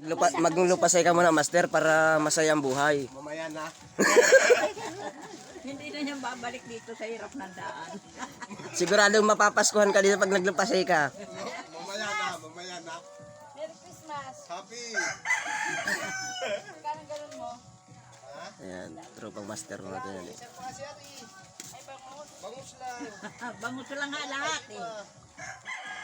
Maglupasay ka muna, master, para masaya ang buhay. Mamaya na. Hindi na niya babalik dito sa hirap ng daan. Siguradong mapapaskuhan ka dito pag naglupasay ka. Mamaya na, mamaya na. Merry Christmas. Happy. Magkano galon mo? Ayan, tropang master natin yan eh. Isa pa si Ari. Ay, bangus. Bangus lang. Bangus lang nga lahat eh.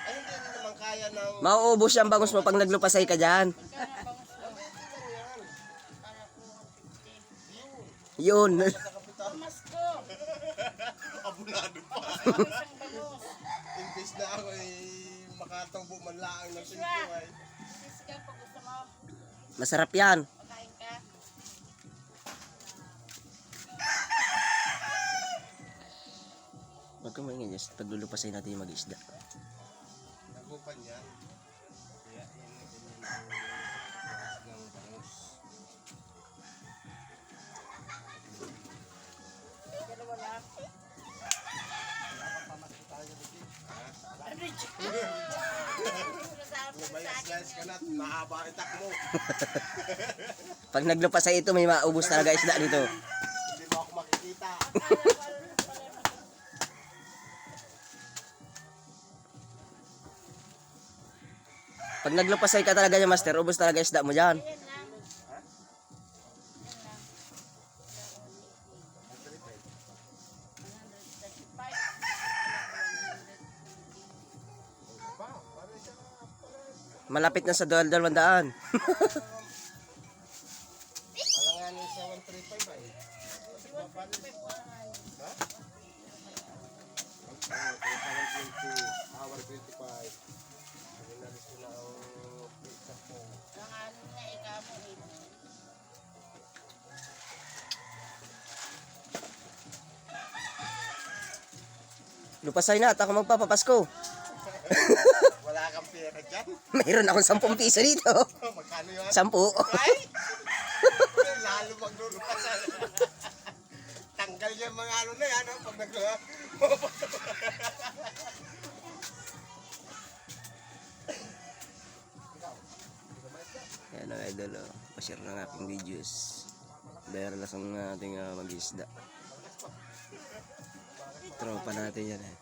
Ay, hindi rin naman kaya ng... Mauubos yung bangus mo pag naglupasay ka dyan. Magkano ang bangus mo? Para po 50. Yun. Pamasko. Abunado pa. Isang bangus. Imbes na ako makatawbo man lang ng Joshua. pinto ay. Sis ka pag gusto mo. Masarap yan. Pagkain ka. Huwag kang maingay, just paglulupasay natin yung mag-isda. Nagupan yan. Kaya yan na ganyan ng bangus. Dalawa lang. Mayas-layas ka na, mahaba itak mo. Pag naglupasay ito, may maubos talaga isda dito. Hindi mo ako makikita. Pag naglupasay ka talaga niya, master, ubos talaga isda mo dyan. Yan lang. Malapit na sa dal-dal mandaan. Alanganin sa 135 ay. Ha? Hour 25. Sabi na rin sila ang pizza ko. Ang ano na ikaw mo eh. Lupasay na at ako magpapapasko. Wala kang pera dyan. Mayroon akong 10 piso dito. Magkano yun? 10. Ay! Lalo maglulupasan. Tanggal yung mga ano na yan. Pag Ayan ang idol, oh. Pa-share ng aking videos. Dahil lang ang ating mag-isda. Tropa natin yan eh.